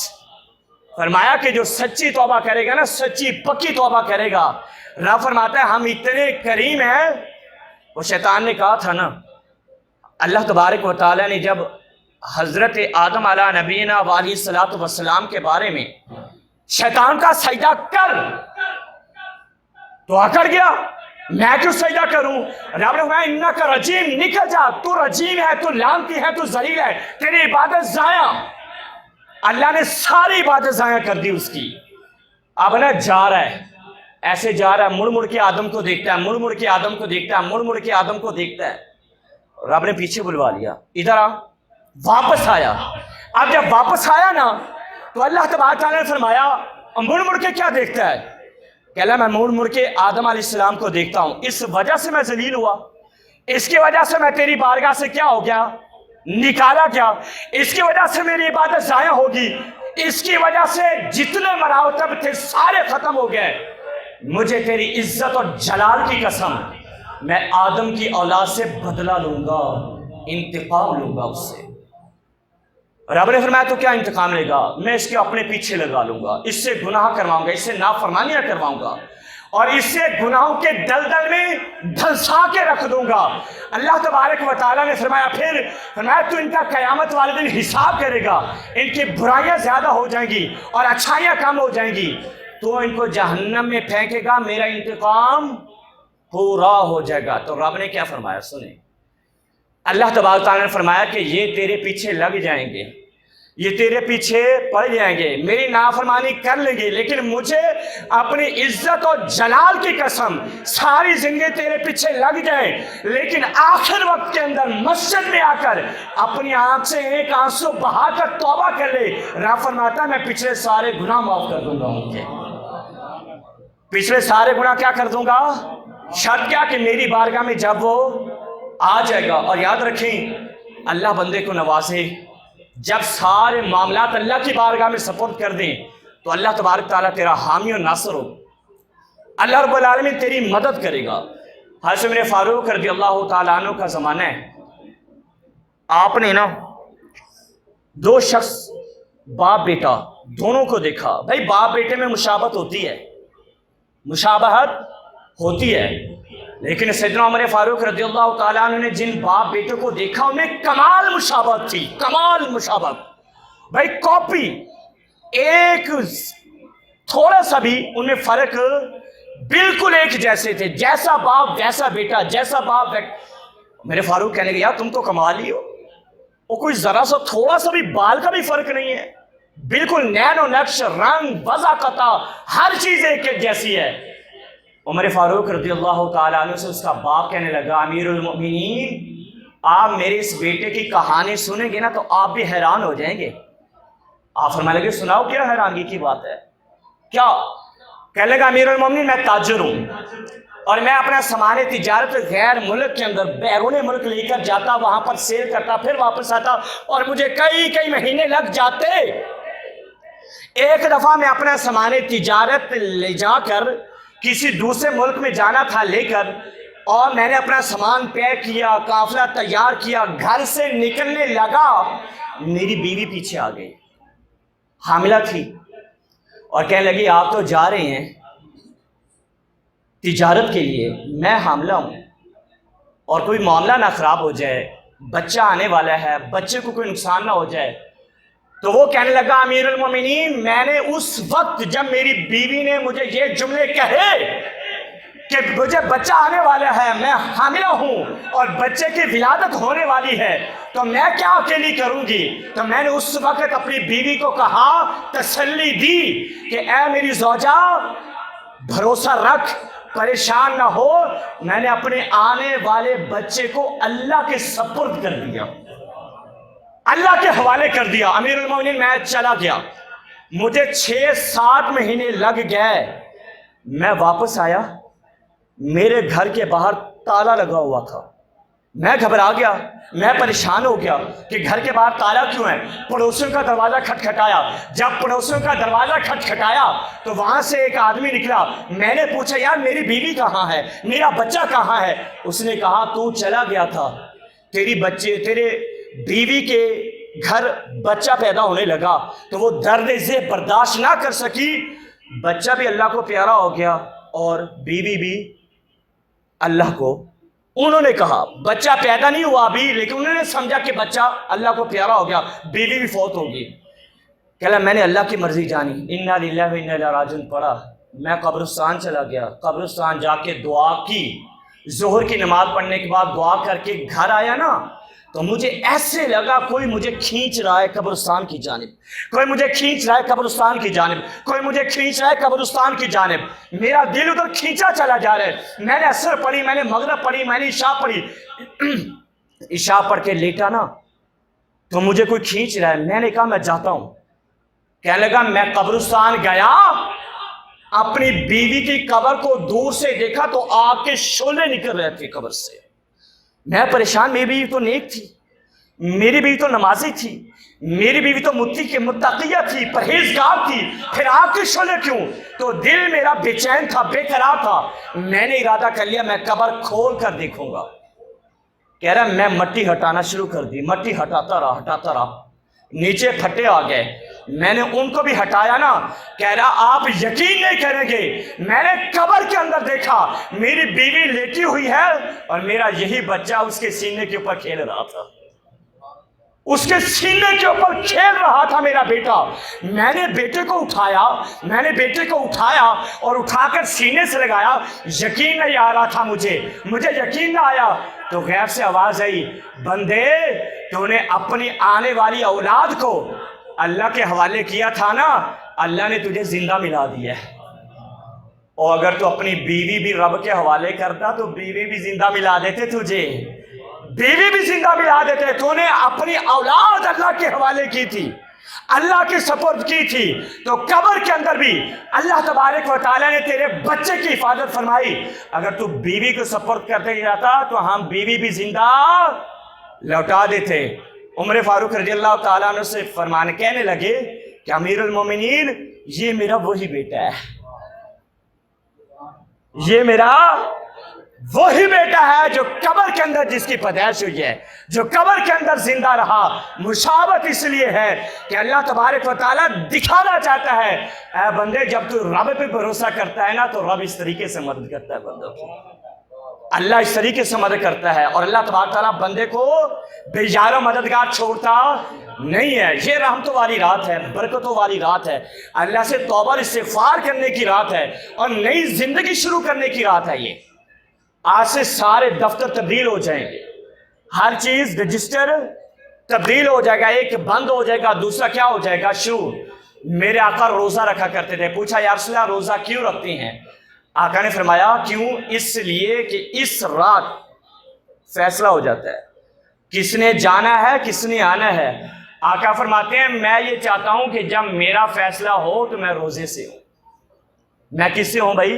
فرمایا کہ جو سچی توبہ کرے گا نا, سچی پکی توبہ کرے گا, رب فرماتا ہے ہم اتنے کریم ہیں. وہ شیطان نے کہا تھا نا, اللہ تبارک و تعالیٰ نے جب حضرت آدم علیہ نبینا علیہ الصلوۃ والسلام کے بارے میں شیطان کا سجدہ کر, تو اکڑ گیا, میں کیوں سجدہ کروں؟ رب نے فرمایا انک رجیم, نکل جا, تو رجیم ہے, تو لعنتی ہے, تو ذلیل ہے, تیری عبادت ضائع. اللہ نے ساری عبادت ضائع کر دی اس کی. اب نہ جا رہا ہے, ایسے جا رہا ہے, مڑ مڑ کے آدم کو دیکھتا ہے, مڑ مڑ کے آدم کو دیکھتا ہے, مڑ مڑ کے آدم کو دیکھتا ہے. رب نے پیچھے بلوا لیا, ادھر آ, واپس آیا. اب جب واپس آیا نا تو اللہ تبارک تعالیٰ نے فرمایا مڑ مڑ کے کیا دیکھتا ہے؟ کہ میں مڑ مڑ کے آدم علیہ السلام کو دیکھتا ہوں, اس وجہ سے میں ذلیل ہوا, اس کی وجہ سے میں تیری بارگاہ سے کیا ہو گیا, نکالا گیا, اس کی وجہ سے میری عبادت ضائع ہوگی, اس کی وجہ سے جتنے مراتب تھے سارے ختم ہو گئے. مجھے تیری عزت اور جلال کی قسم, میں آدم کی اولاد سے بدلہ لوں گا, انتقام لوں گا اس سے. رب نے فرمایا تو کیا انتقام لے گا؟ میں اس کے اپنے پیچھے لگا لوں گا, اس سے گناہ کرواؤں گا, اس سے نافرمانیاں کرواؤں گا, اور اس سے گناہوں کے دلدل میں دھنسا کے رکھ دوں گا. اللہ تبارک و تعالیٰ نے فرمایا پھر فرمایا تو ان کا قیامت والے دن حساب کرے گا, ان کی برائیاں زیادہ ہو جائیں گی اور اچھائیاں کم ہو جائیں گی, تو ان کو جہنم میں پھینکے گا, میرا انتقام پورا ہو جائے گا. تو رب نے کیا فرمایا سنیں, اللہ تبارک تعالیٰ نے فرمایا کہ یہ تیرے پیچھے لگ جائیں گے, یہ تیرے پیچھے پڑ جائیں گے, میری نافرمانی کر لیں گے, لیکن مجھے اپنی عزت اور جلال کی قسم ساری زندگی تیرے پیچھے لگ جائیں, لیکن آخر وقت کے اندر مسجد میں آ کر اپنی آنکھ سے ایک آنسو بہا کر توبہ کر لے. رب فرماتا ہے میں پچھلے سارے گناہ معاف کر دوں گا ان کے, پچھلے سارے گناہ کیا کر دوں گا, شرط کیا کہ میری بارگاہ میں جب وہ آ جائے گا. اور یاد رکھیں اللہ بندے کو نوازے, جب سارے معاملات اللہ کی بارگاہ میں سپورٹ کر دیں تو اللہ تبارک تعالیٰ تیرا حامی و ناصر ہو, اللہ رب العالمین تیری مدد کرے گا. حضرت عمر فاروق رضی اللہ تعالیٰ عنہ کا زمانہ ہے, آپ نے نا دو شخص باپ بیٹا دونوں کو دیکھا. بھائی باپ بیٹے میں مشابہت ہوتی ہے, مشابہت ہوتی ہے, لیکن سیدنا عمر فاروق رضی اللہ تعالیٰ عنہ نے جن باپ بیٹوں کو دیکھا ان میں کمال مشابہت تھی, کمال مشابہت. بھائی کاپی, ایک تھوڑا سا بھی ان میں فرق, بالکل ایک جیسے تھے, جیسا باپ ویسا بیٹا, جیسا باپ. میرے فاروق کہنے گے یار تم تو کمال ہی ہو, وہ کوئی ذرا سا تھوڑا سا بھی بال کا بھی فرق نہیں ہے, بالکل نین و نقش, رنگ, وضاقتہ, ہر چیز ایک جیسی ہے. عمر فاروق رضی اللہ تعالیٰ عنہ سے اس کا باپ کہنے لگا امیر المؤمنین آپ میرے اس بیٹے کی کہانی سنیں گے نا تو آپ بھی حیران ہو جائیں گے. آپ فرمانے لگے سناؤ کیا حیرانگی کی بات ہے. کیا؟ کہنے لگا امیر المومنین میں تاجر ہوں اور میں اپنا سامان تجارت غیر ملک کے اندر بیرون ملک لے کر جاتا، وہاں پر سیل کرتا، پھر واپس آتا اور مجھے کئی مہینے لگ جاتے۔ ایک دفعہ میں اپنا سامان تجارت لے جا کر کسی دوسرے ملک میں جانا تھا لے کر، اور میں نے اپنا سامان پیک کیا، قافلہ تیار کیا، گھر سے نکلنے لگا، میری بیوی پیچھے آ گئی، حاملہ تھی، اور کہنے لگی آپ تو جا رہے ہیں تجارت کے لیے، میں حاملہ ہوں اور کوئی معاملہ نہ خراب ہو جائے، بچہ آنے والا ہے، بچے کو کوئی نقصان نہ ہو جائے۔ تو وہ کہنے لگا امیر المومنین میں نے اس وقت جب میری بیوی نے مجھے یہ جملے کہے کہ مجھے بچہ آنے والا ہے، میں حاملہ ہوں اور بچے کی ولادت ہونے والی ہے، تو میں کیا اکیلی کروں گی؟ تو میں نے اس وقت اپنی بیوی کو کہا، تسلی دی کہ اے میری زوجہ بھروسہ رکھ، پریشان نہ ہو، میں نے اپنے آنے والے بچے کو اللہ کے سپرد کر دیا، اللہ کے حوالے کر دیا۔ امیر المومنین میں چلا گیا، مجھے 6-7 مہینے لگ گئے، میں واپس آیا، میرے گھر کے باہر تالا لگا ہوا تھا، میں گھبرا گیا، میں پریشان ہو گیا کہ گھر کے باہر تالا کیوں ہے؟ پڑوسیوں کا دروازہ کھٹکھٹایا، جب پڑوسیوں کا دروازہ کھٹکھٹایا تو وہاں سے ایک آدمی نکلا، میں نے پوچھا یار میری بیوی کہاں ہے، میرا بچہ کہاں ہے؟ اس نے کہا تو چلا گیا تھا، تیرے بیوی کے گھر بچہ پیدا ہونے لگا تو وہ درد سے برداشت نہ کر سکی، بچہ بھی اللہ کو پیارا ہو گیا اور بیوی بھی اللہ کو۔ انہوں نے کہا بچہ پیدا نہیں ہوا ابھی، لیکن انہوں نے سمجھا کہ بچہ اللہ کو پیارا ہو گیا، بیوی بھی فوت ہوگی۔ کہلا میں نے اللہ کی مرضی جانی، انا للہ و انا الیہ راجعون پڑھا، میں قبرستان چلا گیا، قبرستان جا کے دعا کی، ظہر کی نماز پڑھنے کے بعد دعا کر کے گھر آیا نا تو مجھے ایسے لگا کوئی مجھے کھینچ رہا ہے قبرستان کی جانب، کوئی مجھے کھینچ رہا ہے قبرستان کی جانب، کوئی مجھے کھینچ رہا ہے قبرستان کی جانب، میرا دل ادھر کھینچا چلا جا رہا ہے۔ میں نے عصر پڑھی، میں نے مغرب پڑھی، میں نے عشاء پڑھی، عشاء پڑھ کے لیٹا نا تو مجھے کوئی کھینچ رہا ہے، میں نے کہا میں جاتا ہوں۔ کہنے لگا میں قبرستان گیا، اپنی بیوی کی قبر کو دور سے دیکھا تو آگ کے شعلے نکل رہے تھے قبر سے، میں پریشان، میری بیوی تو نیک تھی، میری بیوی تو نمازی تھی، میری بیوی تو متقیہ تھی، پرہیزگار تھی، پھر آگ کے شعلے کیوں؟ تو دل میرا بے چین تھا، بے قرار تھا، میں نے ارادہ کر لیا میں قبر کھول کر دیکھوں گا۔ کہہ رہا میں مٹی ہٹانا شروع کر دی، مٹی ہٹاتا رہا، نیچے پھٹے آ گئے، میں نے ان کو بھی ہٹایا نا، کہہ رہا آپ یقین نہیں کریں گے، میں نے قبر کے اندر دیکھا میری بیوی لیٹی ہوئی ہے اور میرا یہی بچہ اس کے سینے کے اوپر کھیل رہا تھا، اس کے سینے کے اوپر کھیل رہا تھا میرا بیٹا۔ میں نے بیٹے کو اٹھایا اور اٹھا کر سینے سے لگایا، یقین نہیں آ رہا تھا مجھے یقین نہ آیا تو غیب سے آواز آئی، بندے تو نے اپنی آنے والی اولاد کو اللہ کے حوالے کیا تھا نا، اللہ نے تجھے زندہ ملا دیا ہے، اور اگر تو اپنی بیوی بھی رب کے حوالے کرتا تو بیوی بھی زندہ ملا دیتے تجھے، تو نے اپنی اولاد اللہ کے حوالے کی تھی، اللہ کے سپرد کی تھی، تو قبر کے اندر بھی اللہ تبارک و تعالیٰ نے تیرے بچے کی حفاظت فرمائی۔ اگر تو بیوی کو سپرد کرتے جاتا تو ہم بیوی بھی زندہ لوٹا دیتے۔ عمر فاروق رضی اللہ تعالیٰ عنہ سے فرمانے کہنے لگے کہ امیر المومنین یہ میرا وہی بیٹا ہے، یہ میرا وہی بیٹا ہے جو قبر کے اندر جس کی پیدائش ہوئی ہے، جو قبر کے اندر زندہ رہا۔ مشابہت اس لیے ہے کہ اللہ تبارک و تعالیٰ دکھانا چاہتا ہے اے بندے جب تو رب پہ بھروسہ کرتا ہے نا تو رب اس طریقے سے مدد کرتا ہے بندوں کی، اللہ اس طریقے سے مدد کرتا ہے، اور اللہ تبارک تعالیٰ بندے کو بے یار و مددگار چھوڑتا نہیں ہے۔ یہ رحمتوں والی رات ہے، برکتوں والی رات ہے، اللہ سے توبہ استغفار کرنے کی رات ہے اور نئی زندگی شروع کرنے کی رات ہے۔ یہ آج سے سارے دفتر تبدیل ہو جائیں گے، ہر چیز رجسٹر تبدیل ہو جائے گا، ایک بند ہو جائے گا دوسرا کیا ہو جائے گا شروع۔ میرے آقا روزہ رکھا کرتے تھے، پوچھا یا رسول اللہ روزہ کیوں رکھتے ہیں؟ آقا نے فرمایا کیوں؟ اس لیے کہ اس رات فیصلہ ہو جاتا ہے کس نے جانا ہے کس نے آنا ہے۔ آقا فرماتے ہیں میں یہ چاہتا ہوں کہ جب میرا فیصلہ ہو تو میں روزے سے ہوں، میں کس سے ہوں بھائی؟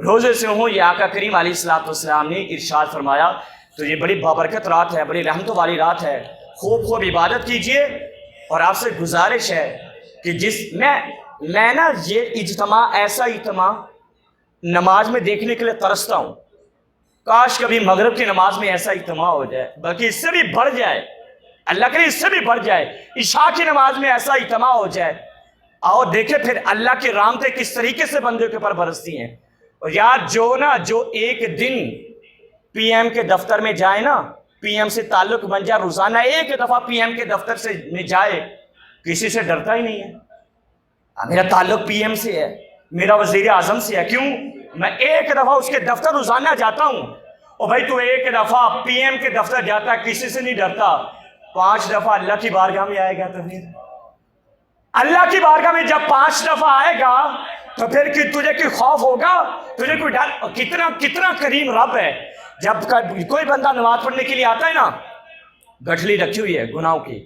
روزے سے ہوں۔ یہ آقا کریم علیہ الصلوۃ والسلام نے ارشاد فرمایا تو یہ بڑی بابرکت رات ہے، بڑی رحمتوں والی رات ہے، خوب خوب عبادت کیجئے۔ اور آپ سے گزارش ہے کہ میں نا یہ اجتماع، ایسا اجتماع نماز میں دیکھنے کے لیے ترستا ہوں، کاش کبھی مغرب کی نماز میں ایسا اجتماع ہو جائے، بلکہ اس سے بھی بڑھ جائے، اللہ کرے اس سے بھی بڑھ جائے، عشاء کی نماز میں ایسا اجتماع ہو جائے۔ آؤ دیکھیں پھر اللہ کی رحمتیں کس طریقے سے بندے کے اوپر برستی ہیں۔ اور یار جو ایک دن پی ایم کے دفتر میں جائے نا، پی ایم سے تعلق بن جائے، روزانہ ایک دفعہ پی ایم کے دفتر سے میں جائے، کسی سے ڈرتا ہی نہیں ہے۔ میرا تعلق پی ایم سے ہے، میرا وزیر اعظم سے ہے، کیوں؟ میں ایک دفعہ اس کے دفتر روزانہ جاتا ہوں۔ اور بھائی تو ایک دفعہ پی ایم کے دفتر جاتا ہے، کسی سے نہیں ڈرتا، 5 دفعہ اللہ کی بارگاہ میں آئے گا تو پھر اللہ کی بارگاہ میں جب 5 دفعہ آئے گا تو پھر تجھے کوئی خوف ہوگا، تجھے کوئی ڈر؟ کتنا کریم رب ہے۔ جب کوئی بندہ نماز پڑھنے کے لیے آتا ہے نا، گٹھلی رکھی ہوئی ہے گناہوں کی،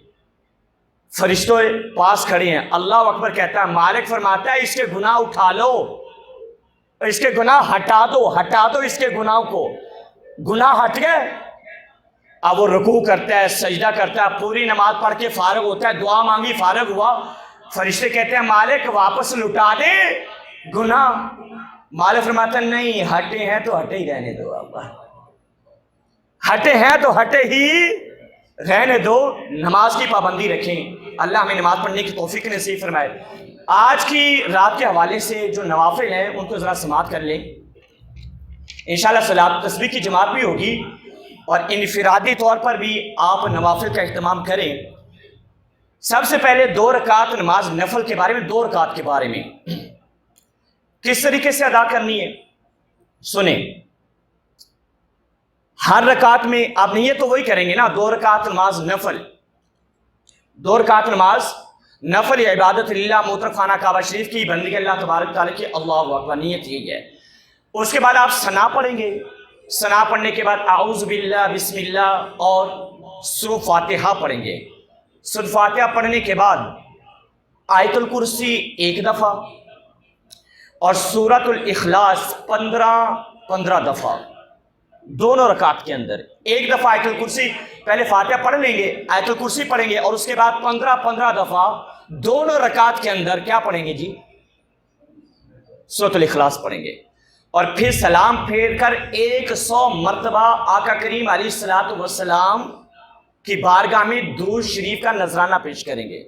فرشتوں پاس کھڑے ہیں، اللہ اکبر کہتا ہے، مالک فرماتا ہے اس کے گناہ اٹھا لو، اس کے گناہ ہٹا دو اس کے گناہوں کو۔ گناہ ہٹ گئے، اب وہ رکوع کرتا ہے، سجدہ کرتا ہے، پوری نماز پڑھ کے فارغ ہوتا ہے، دعا مانگی فارغ ہوا، فرشتے کہتے ہیں مالک واپس لٹا دے گناہ۔ مالک فرماتا ہے نہیں، ہٹے ہیں تو ہٹے ہی رہنے دو، ہٹے ہیں تو ہٹے ہی رہنے دو، نماز کی پابندی رکھیں۔ اللہ ہمیں نماز پڑھنے کی توفیق نصیب فرمائے۔ آج کی رات کے حوالے سے جو نوافل ہیں ان کو ذرا سماعت کر لیں، انشاءاللہ صلاۃ تسبیح کی جماعت بھی ہوگی، اور انفرادی طور پر بھی آپ نوافل کا اہتمام کریں۔ سب سے پہلے 2 رکعت نماز نفل کے بارے میں، 2 رکعت کے بارے میں کس طریقے سے ادا کرنی ہے سنیں۔ ہر رکعت میں آپ نیت تو وہی کریں گے نا، 2 رکعت نماز نفل، 2 رکعت نماز نفل یا عبادت للہ، محترم خانہ کعبہ شریف کی بندگی اللہ تبارک تعالیٰ کی، اللہ اکبر، نیت یہی ہے۔ اس کے بعد آپ ثنا پڑھیں گے، ثنا پڑھنے کے بعد اعوذ باللہ، بسم اللہ اور سورہ فاتحہ پڑھیں گے۔ سورہ فاتحہ پڑھنے کے بعد آیت الکرسی 1 دفعہ اور سورۃ الاخلاص 15 دفعہ، دونوں رکعت کے اندر 1 دفعہ آیت الکرسی، پہلے فاتحہ پڑھ لیں گے، آیت الکرسی پڑھیں گے، اور اس کے بعد 15 دفعہ دونوں رکعت کے اندر کیا پڑھیں گے جی؟ سورۃ الاخلاص پڑھیں گے، اور پھر سلام پھیر کر 100 مرتبہ آقا کریم علیہ الصلوۃ والسلام کی بارگاہ میں درود شریف کا نذرانہ پیش کریں گے۔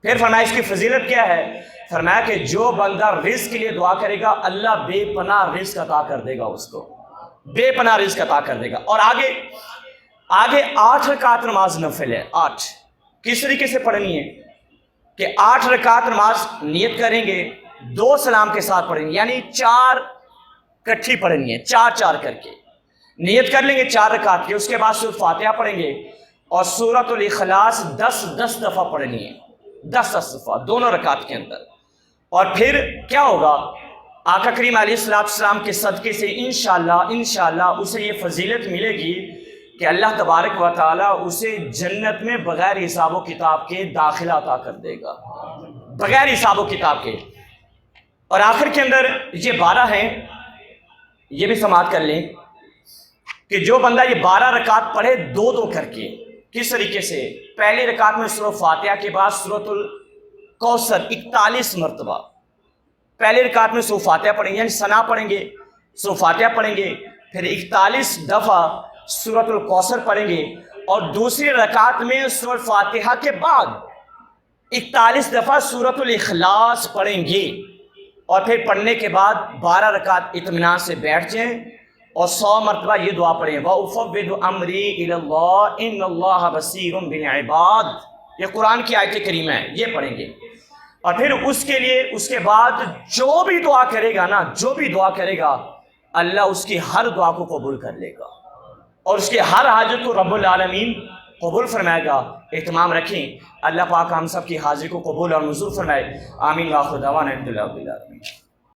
پھر فرمایا اس کی فضیلت کیا ہے؟ فرمایا کہ جو بندہ رزق کے لیے دعا کرے گا اللہ بے پناہ رزق عطا کر دے گا، اس کو بے پناہ رزق عطا کر دے گا۔ اور آگے 8 رکعت نماز نفل ہے۔ 8 کس طریقے سے پڑھنی ہے کہ 8 رکعت نماز نیت کریں گے، 2 سلام کے ساتھ پڑھیں گے، یعنی 4 کٹھی پڑھنی ہے، 4 کر کے نیت کر لیں گے 4 رکعت کی۔ اس کے بعد سورۃ فاتحہ پڑھیں گے اور سورۃ الاخلاص 10 دفعہ پڑھنی ہے، 10 دفعہ دونوں رکعت کے اندر۔ اور پھر کیا ہوگا؟ آقا کریم علیہ السلام کے صدقے سے انشاءاللہ اسے یہ فضیلت ملے گی کہ اللہ تبارک و تعالیٰ اسے جنت میں بغیر حساب و کتاب کے داخلہ عطا کر دے گا، بغیر حساب و کتاب کے۔ اور آخر کے اندر یہ 12 ہیں، یہ بھی سماعت کر لیں کہ جو بندہ یہ 12 رکعت پڑھے 2 کر کے، کس طریقے سے؟ پہلی رکعت میں سورہ فاتحہ کے بعد سورۃ الکوثر 41 مرتبہ، پہلی رکعت میں سورہ فاتحہ پڑھیں گے، یعنی ثنا پڑھیں گے، سورہ فاتحہ پڑھیں گے، پھر 41 دفعہ سورۃ الکوثر پڑھیں گے، اور دوسری رکعت میں سورہ فاتحہ کے بعد 41 دفعہ سورۃ الاخلاص پڑھیں گے، اور پھر پڑھنے کے بعد 12 رکعت اطمینان سے بیٹھ جائیں اور 100 مرتبہ یہ دعا پڑھیں، وَأُفَوِّضُ أَمْرِي إِلَى اللَّهِ إِنَّ اللَّهَ بَصِيرٌ بِالْعِبَادِ، یہ قرآن کی آیت کریمہ ہے، یہ پڑھیں گے۔ اور پھر اس کے بعد جو بھی دعا کرے گا نا، جو بھی دعا کرے گا اللہ اس کی ہر دعا کو قبول کر لے گا، اور اس کی ہر حاجت کو رب العالمین قبول فرمائے گا۔ اہتمام رکھیں، اللہ پاک ہم سب کی حاضری کو قبول اور منظور فرمائے، آمین۔ وآخر دعوانا الحمدللہ رب العالمین۔